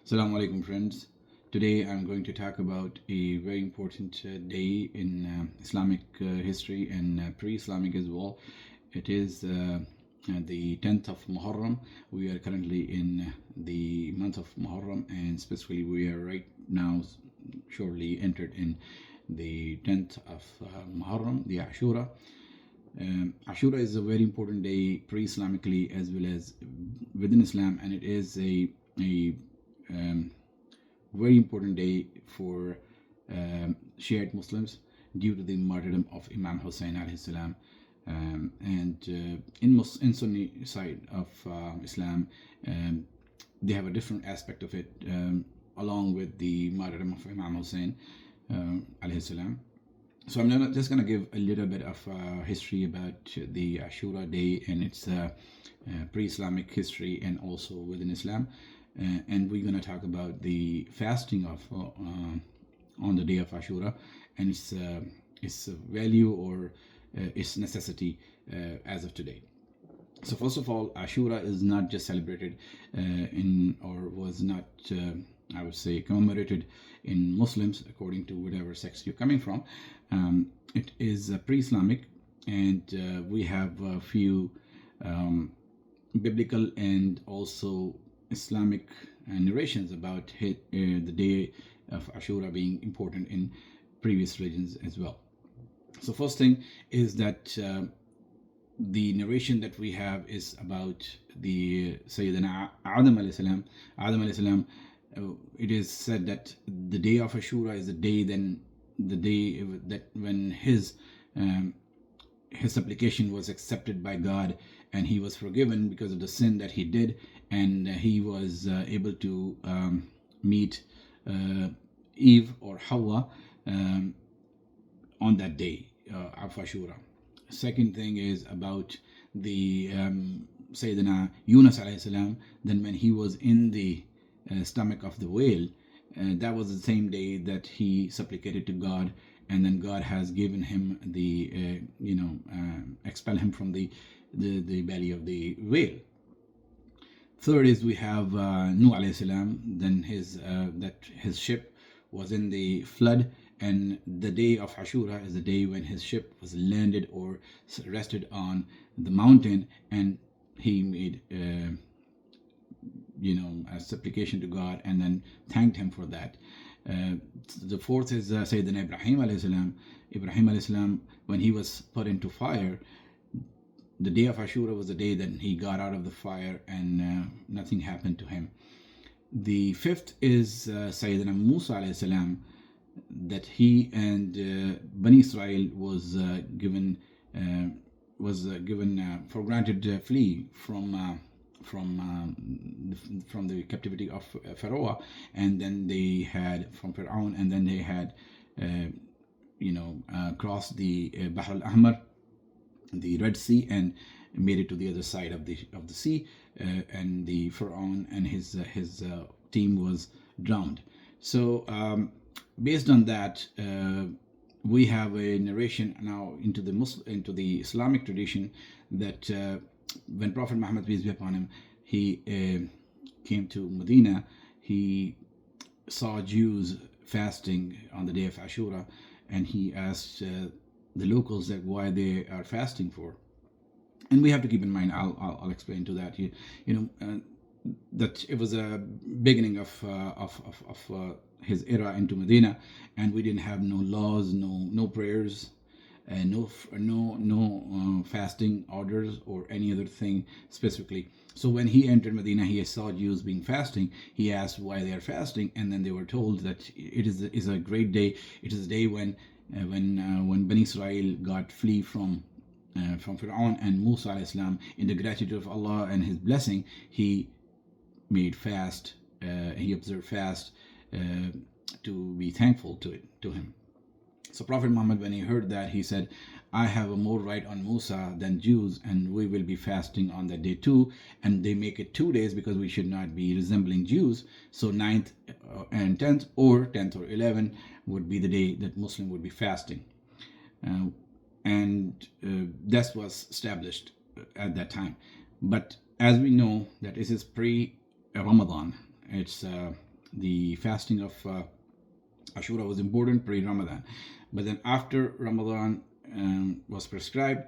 Assalamu alaikum, friends. Today I'm going to talk about a very important day in Islamic history and pre-Islamic as well. It is the 10th of Muharram. We are currently in the month of Muharram, and specifically we are right now shortly entered in the 10th of Muharram, the Ashura. Ashura is a very important day pre-Islamically as well as within Islam, and it is a um, very important day for Shiite Muslims due to the martyrdom of Imam Hussein alayhi salam. In Sunni side of Islam, they have a different aspect of it, along with the martyrdom of Imam Hussein alayhi salam. So I'm just going to give a little bit of history about the Ashura day and its pre-Islamic history and also within Islam. And we're going to talk about the fasting of on the day of Ashura and its value or its necessity as of today. So first of all, Ashura is not just celebrated or was not, I would say, commemorated in Muslims according to whatever sect you're coming from. It is pre-Islamic, and we have a few biblical and also Islamic narrations about the day of Ashura being important in previous religions as well. So first thing is that the narration that we have is about the Sayyidina Adam alayhi salam. Adam alayhi salam, it is said that the day of Ashura is the day that when his supplication was accepted by God and he was forgiven because of the sin that he did, and he was able to meet Eve or Hawa on that day of Ashura. Second thing is about the Sayyidina Yunus alayhi salam. Then when he was in the stomach of the whale, that was the same day that he supplicated to God, and then God has given him the expel him from the belly of the whale. Third is we have Nuh alayhi salam. Then his ship was in the flood, and the day of Ashura is the day when his ship was landed or rested on the mountain, and he made a supplication to God and then thanked him for that. The fourth is Sayyidina Ibrahim alayhi salam. Ibrahim alayhi salam, when he was put into fire, the day of Ashura was the day that he got out of the fire and nothing happened to him. The fifth is Sayyidina Musa alayhi salam, that he and Bani Israel was given for granted flee from the captivity of Pharaoh, and then they had from Pharaoh, and then they had crossed the Bahr al-Ahmar, the Red Sea, and made it to the other side of the sea, and the Pharaoh and his team was drowned. So based on that, we have a narration now into the Islamic tradition that when Prophet Muhammad, peace be upon him, he came to Medina, he saw Jews fasting on the day of Ashura, and he asked the locals that why they are fasting for. And we have to keep in mind, I'll explain to that. That it was a beginning of his era into Medina, and we didn't have no laws, no prayers, and no fasting orders or any other thing specifically. So when he entered Medina, he saw Jews being fasting. He asked why they are fasting, and then they were told that it is a great day. It is a day when Bani Israel got flee from Pharaoh, and Musa alayhi salam, in the gratitude of Allah and his blessing, he made fast. He observed fast to be thankful to him. So Prophet Muhammad, when he heard that, he said, I have a more right on Musa than Jews, and we will be fasting on that day too. And they make it 2 days because we should not be resembling Jews. So 9th and 10th, or 10th or 11th would be the day that Muslim would be fasting. And that was established at that time. But as we know that this is pre-Ramadan, it's the fasting of Ashura was important pre-Ramadan, but then after Ramadan was prescribed,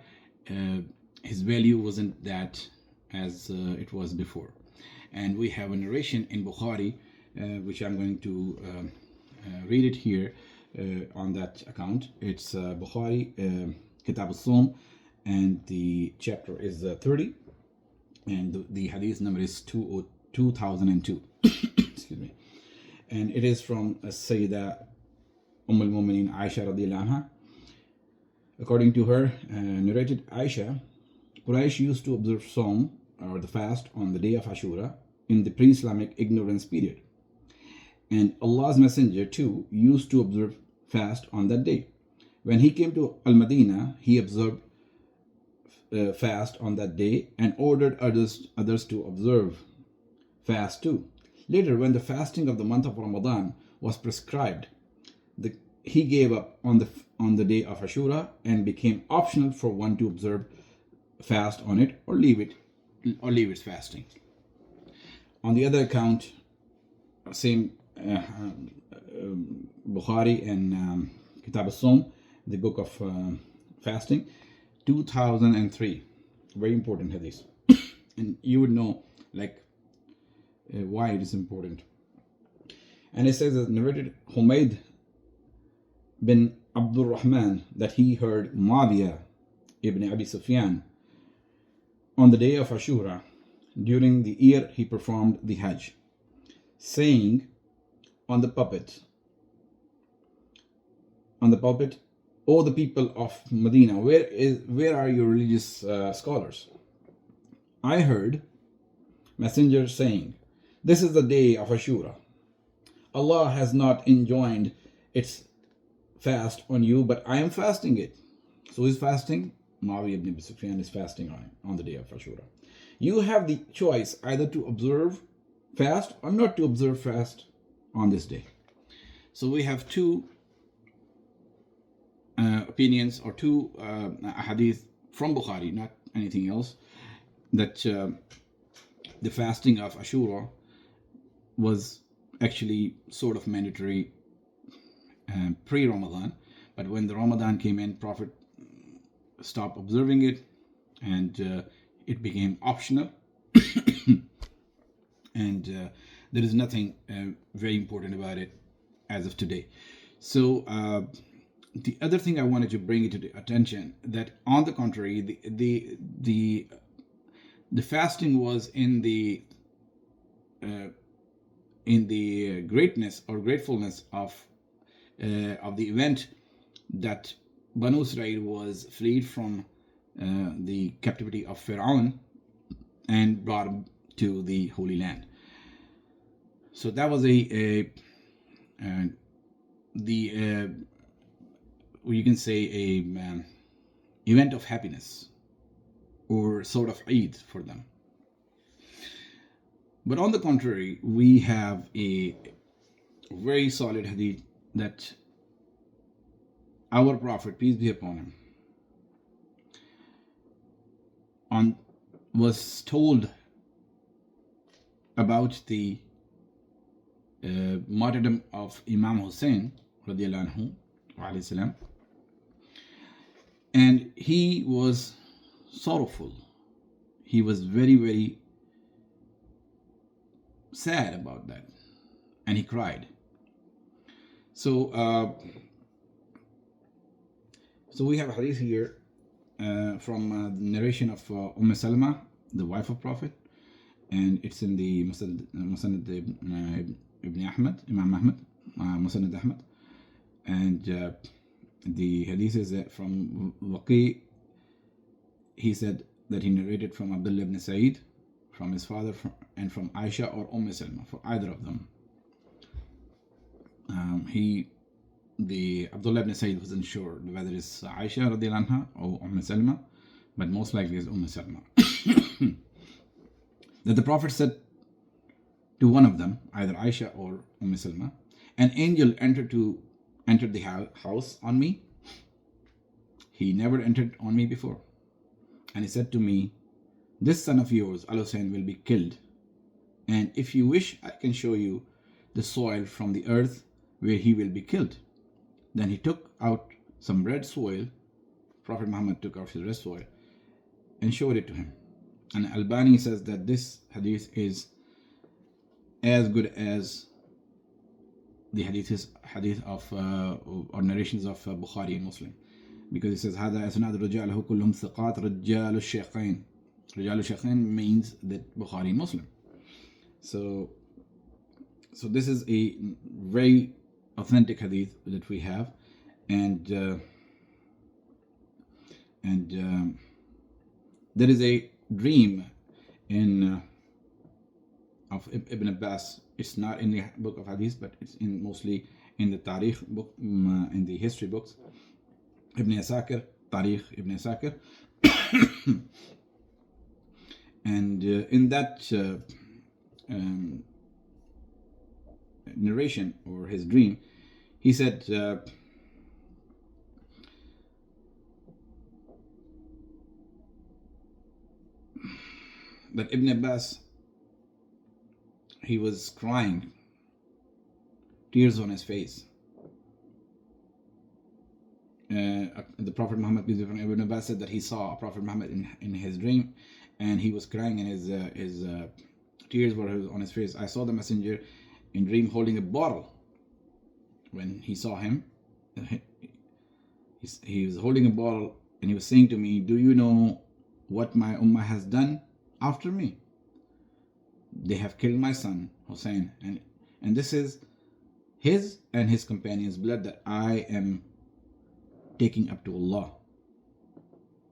uh, his value wasn't that as it was before. And we have a narration in Bukhari, which I'm going to read it here on that account. It's Bukhari, Kitab al-Sawm, and the chapter is 30, and the hadith number is 2002. Excuse me. And it is from Sayyida al-Mu'minin Aisha radiallahu anha. According to her, narrated Aisha, Quraysh used to observe Sawm, or the fast, on the day of Ashura in the pre-Islamic ignorance period. And Allah's Messenger too used to observe fast on that day. When he came to Al-Madinah, he observed fast on that day and ordered others to observe fast too. Later, when the fasting of the month of Ramadan was prescribed, he gave up on the day of Ashura and became optional for one to observe fast on it or leave its fasting. On the other account, same Bukhari and Kitab al-Sawm, the book of fasting, 2003, very important hadith. And you would know why it is important. And it says that narrated Humayd bin Abdul Rahman that he heard Muawiyah ibn Abi Sufyan on the day of Ashura during the year he performed the Hajj, saying on the pulpit, "O the people of Medina, where are your religious scholars?" I heard Messenger saying, "This is the day of Ashura. Allah has not enjoined its fast on you, but I am fasting it." So he's fasting. Muawiyah ibn Abi Sufyan is fasting on the day of Ashura. You have the choice either to observe fast or not to observe fast on this day. So we have two opinions or two hadith from Bukhari, not anything else, that the fasting of Ashura was actually sort of mandatory pre-Ramadan, but when the Ramadan came in, Prophet stopped observing it, and it became optional. And there is nothing very important about it as of today. So the other thing I wanted to bring to the attention, that on the contrary, the fasting was in the greatness or gratefulness of the event that Banu Israel was freed from the captivity of Pharaoh and brought to the Holy Land. So that was you can say a event of happiness, or sort of Eid for them. But on the contrary, we have a very solid hadith that our Prophet, peace be upon him, was told about the martyrdom of Imam Hussein radiallahu anhu alayhi salam, and he was sorrowful. He was very, very sad about that, and he cried. So we have a hadith here from the narration of Salama, the wife of Prophet, and it's in the Musnad Ibn Ahmad, Imam Ahmad, Musnad Ahmad, and the hadith is from Waqi. He said that he narrated from Abdullah ibn Sa'id, from his father, and from Aisha or Salama, for either of them. The Abdullah ibn Sa'id wasn't sure whether it's Aisha radiallahu anha or Salama, but most likely it's Salama. That the Prophet said to one of them, either Aisha or Salama, "An angel entered the house on me. He never entered on me before. And he said to me, 'This son of yours, Al-Hussein, will be killed. And if you wish, I can show you the soil from the earth where he will be killed. Then he took out some red soil. Prophet Muhammad took out his red soil and showed it to him. And Albani says that this hadith is as good as the hadith of or narrations of Bukhari and Muslim, because it says هذا إسناد رجاله كلهم ثقات رجال الشيخين. رجال الشيخين means that Bukhari and Muslim. So this is a very authentic hadith that we have, and there is a dream in of Ibn Abbas. It's not in the book of hadith, but it's mostly in the Tarikh book, in the history books. Ibn Asakir, Tarikh Ibn Asakir. And in that narration, or his dream, he said that Ibn Abbas, he was crying, tears on his face. The Prophet Muhammad, Ibn Abbas said that he saw Prophet Muhammad in his dream, and he was crying, and his tears were on his face. I saw the messenger in dream holding a bottle. When he saw him, he was holding a bottle, and he was saying to me, "Do you know what my ummah has done after me? They have killed my son Hussein, and this is his and his companions' blood that I am taking up to Allah,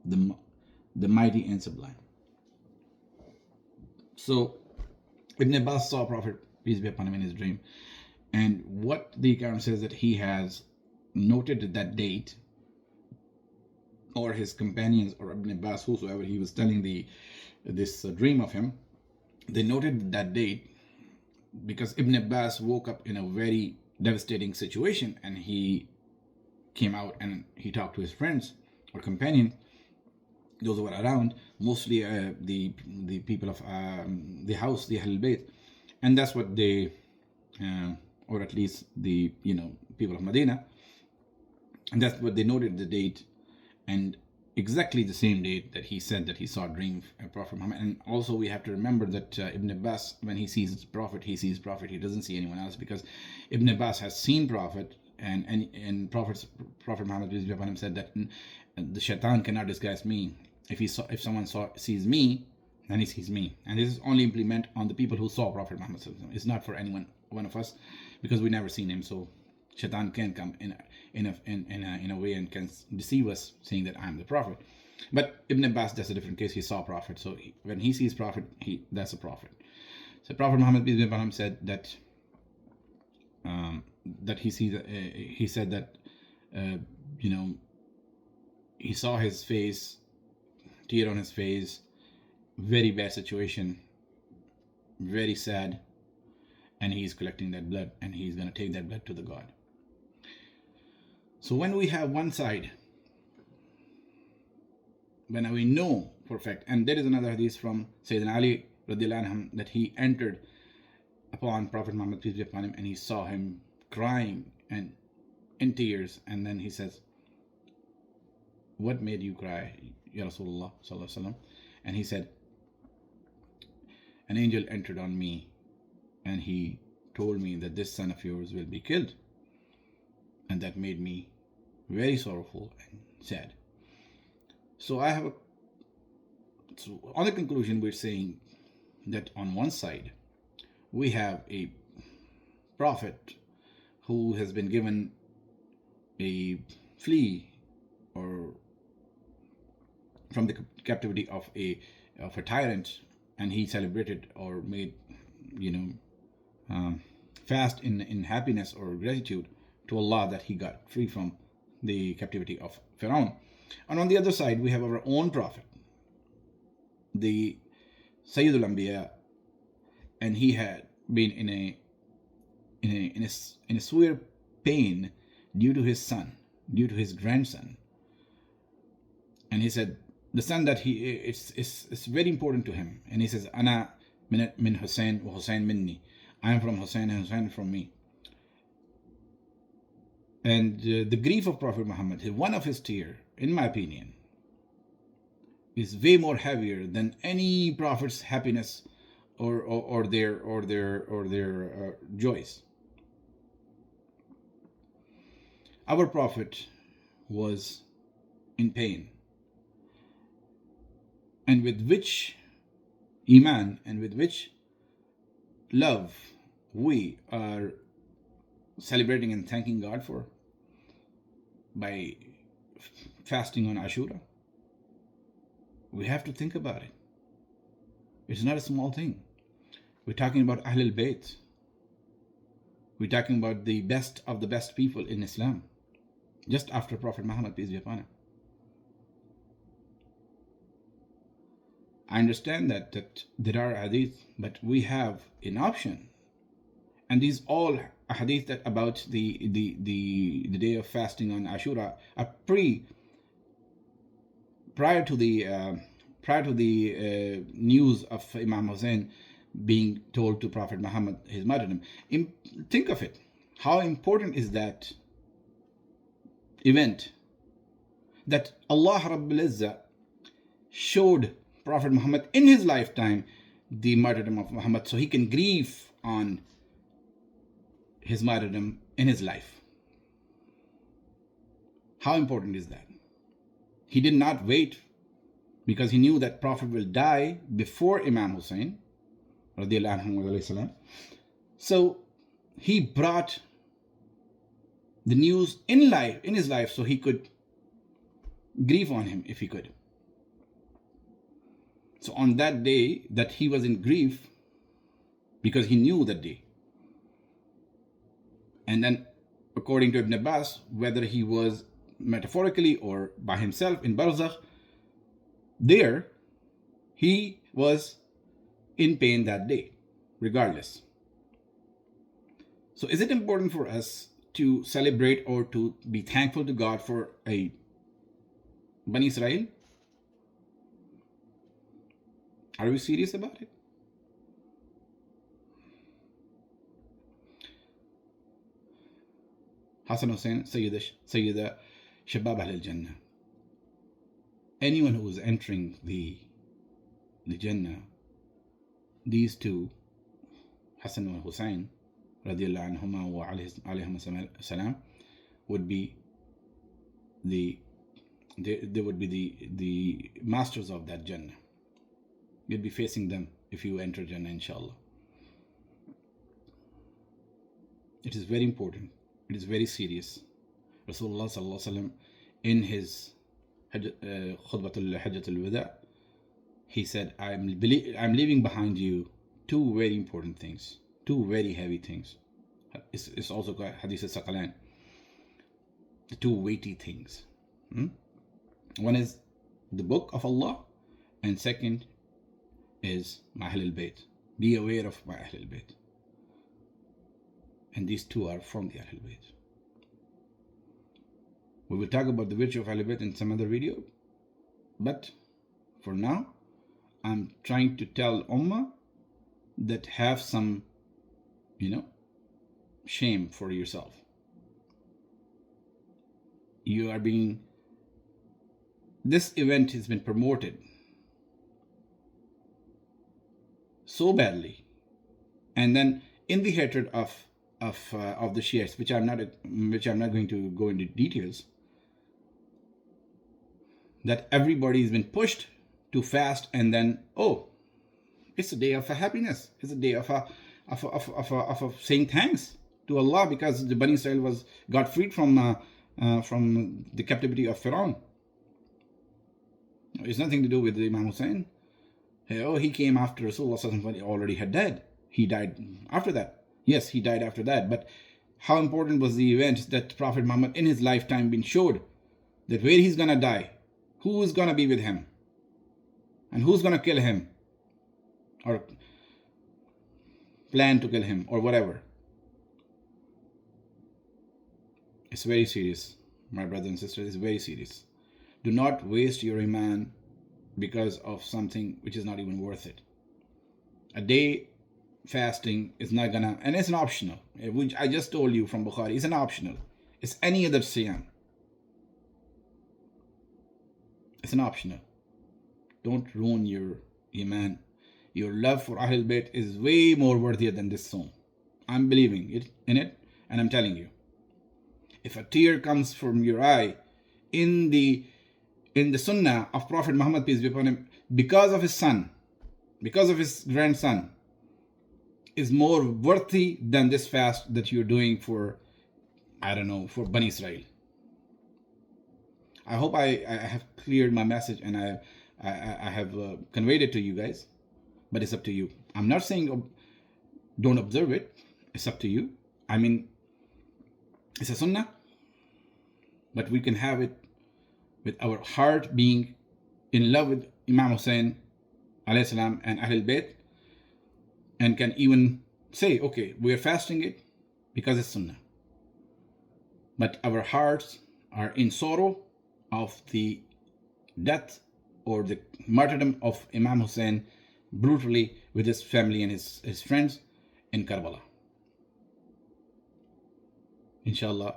the mighty and sublime." So Ibn Abbas saw Prophet, peace be upon him, in his dream, and what the account says that he has noted that date, or his companions, or Ibn Abbas, whosoever he was telling this dream of him, they noted that date because Ibn Abbas woke up in a very devastating situation, and he came out and he talked to his friends or companions, those who were around, mostly the people of the house, the Ahlul Bayt, and that's what they, or at least the people of Medina, and that's what they noted the date, and exactly the same date that he said that he saw a dream of Prophet Muhammad. And also we have to remember that Ibn Abbas, when he sees Prophet, he doesn't see anyone else, because Ibn Abbas has seen Prophet, and Prophet Muhammad peace be upon him said that the shaitan cannot disguise me. If someone sees me, then he sees me. And this is only implement on the people who saw Prophet Muhammad. It's not for one of us, because we never seen him. So shaitan can come in a way and can deceive us, saying that I'm the Prophet. But Ibn Abbas, that's a different case. He saw Prophet, so when he sees Prophet, that's a Prophet. So Prophet Muhammad peace be upon him said that that he said that he saw his face, tear on his face, very bad situation, very sad, and he's collecting that blood, and he's going to take that blood to the God. So when we have one side, when we know for a fact, and there is another hadith from Sayyidina Ali radiallahu anhu, that he entered upon Prophet Muhammad peace be upon him, and he saw him crying and in tears, and then he says, "What made you cry, Ya Rasulullah sallallahu alaihi wasallam?" And he said, "An angel entered on me, and he told me that this son of yours will be killed, and that made me very sorrowful and sad." So on the conclusion, we're saying that on one side we have a prophet who has been given a flea, or from the captivity of a tyrant, and he celebrated or made fast in happiness or gratitude to Allah that he got free from the captivity of Pharaoh. And on the other side, we have our own prophet, the Sayyidul Anbiya, and he had been in a severe pain due to his son, due to his grandson. And he said, the son that it's very important to him. And he says, "Ana min Hussein wa Hussein minni." I am from Hussein and Hussein from me. And the grief of Prophet Muhammad, one of his tears, in my opinion, is way more heavier than any prophet's happiness or their joys. Our prophet was in pain, and with which iman and with which love we are celebrating and thanking God for by fasting on Ashura. We have to think about it. It's not a small thing. We're talking about Ahlul Bayt. We're talking about the best of the best people in Islam, just after Prophet Muhammad, peace be upon him. I understand that there are hadith, but we have an option. And these all hadith that about the day of fasting on Ashura are prior to the news of Imam Hussein being told to Prophet Muhammad his martyrdom. Think of it. How important is that event that Allah Rabbul Izzah showed Prophet Muhammad in his lifetime the martyrdom of Muhammad so he can grieve on his martyrdom in his life. How important is that? He did not wait because he knew that Prophet will die before Imam Hussein. So he brought the news in his life so he could grieve on him if he could. So on that day that he was in grief, because he knew that day. And then according to Ibn Abbas, whether he was metaphorically or by himself in Barzakh, there he was in pain that day, regardless. So is it important for us to celebrate or to be thankful to God for a Bani Israel? Are we serious about it? Hassan Hussein, Sayyida Shabab Ahl al-Jannah. Anyone who is entering the Jannah, these two, Hassan and Hussein, radiallahu anhuma wa alayhim salam, would be they would be the masters of that Jannah. You'll be facing them if you enter Jannah, inshallah. It is very important. It is very serious. Rasulullah sallallahu alaihi wasallam, in his khutbatul hajjatul wada, he said, I'm leaving behind you two very important things, two very heavy things. It's also called hadith al-saqalan, the two weighty things. One is the book of Allah, and second is my Ahlul Bayt. Be aware of my Ahlul Bayt. And these two are from the Ahlul Bayt. We will talk about the virtue of Ahlul Bayt in some other video. But for now, I'm trying to tell Ummah that have some, shame for yourself. You are this event has been promoted so badly, and then in the hatred of the Shiites, which I'm not going to go into details, that everybody has been pushed to fast, and then it's a day of happiness. It's a day of saying thanks to Allah because the Bani Israel got freed from the captivity of Pharaoh. It's nothing to do with Imam Hussein. He came after Rasulullah already had died. He died after that. Yes, he died after that. But how important was the event that Prophet Muhammad in his lifetime been showed that where he's gonna die, who is gonna be with him, and who's gonna kill him, or plan to kill him, or whatever. It's very serious, my brothers and sisters. It's very serious. Do not waste your iman because of something which is not even worth it. A day fasting is not gonna, and it's an optional, which I just told you from Bukhari, it's an optional. It's any other siyam. It's an optional. Don't ruin your iman. Your love for Ahlul Bayt is way more worthier than this song. I'm believing in it, and I'm telling you. If a tear comes from your eye in the sunnah of Prophet Muhammad, peace be upon him, because of his son, because of his grandson, is more worthy than this fast that you're doing for, I don't know, for Bani Israel. I hope I have cleared my message and I have conveyed it to you guys, but it's up to you. I'm not saying don't observe it. It's up to you. I mean, it's a sunnah, but we can have it with our heart being in love with Imam Hussein alayhi salam and Ahlul Bayt, and can even say, okay, we are fasting it because it's sunnah. But our hearts are in sorrow of the death or the martyrdom of Imam Hussein brutally with his family and his friends in Karbala. Inshallah,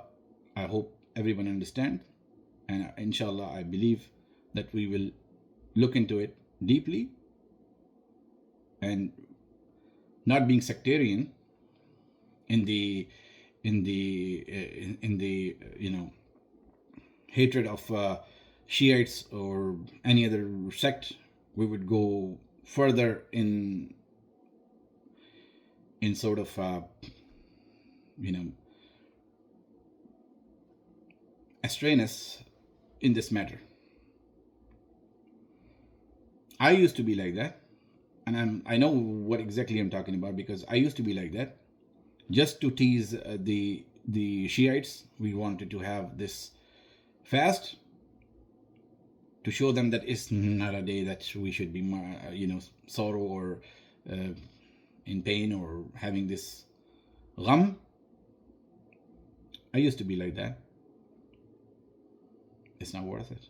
I hope everyone understands, and inshallah, I believe that we will look into it deeply and not being sectarian in the hatred of Shiites or any other sect. We would go further in sort of astrayness in this matter. I used to be like that, and I know what exactly I'm talking about, because I used to be like that. Just to tease the Shiites, we wanted to have this fast to show them that it's not a day that we should be sorrow or in pain or having this gham. I used to be like that. It's not worth it,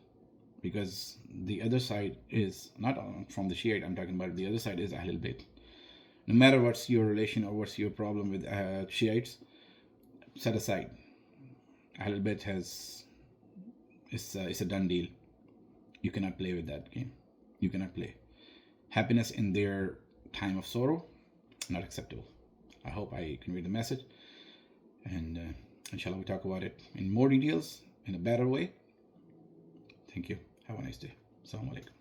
because the other side is not from the Shiite. I'm talking about the other side is Ahlul Bayt. No matter what's your relation or what's your problem with Shiites, set aside. Ahlul Bayt it's a done deal. You cannot play with that game. You cannot play. Happiness in their time of sorrow, not acceptable. I hope I conveyed the message, and inshallah we talk about it in more details in a better way. Thank you. Have a nice day. Assalamu alaikum.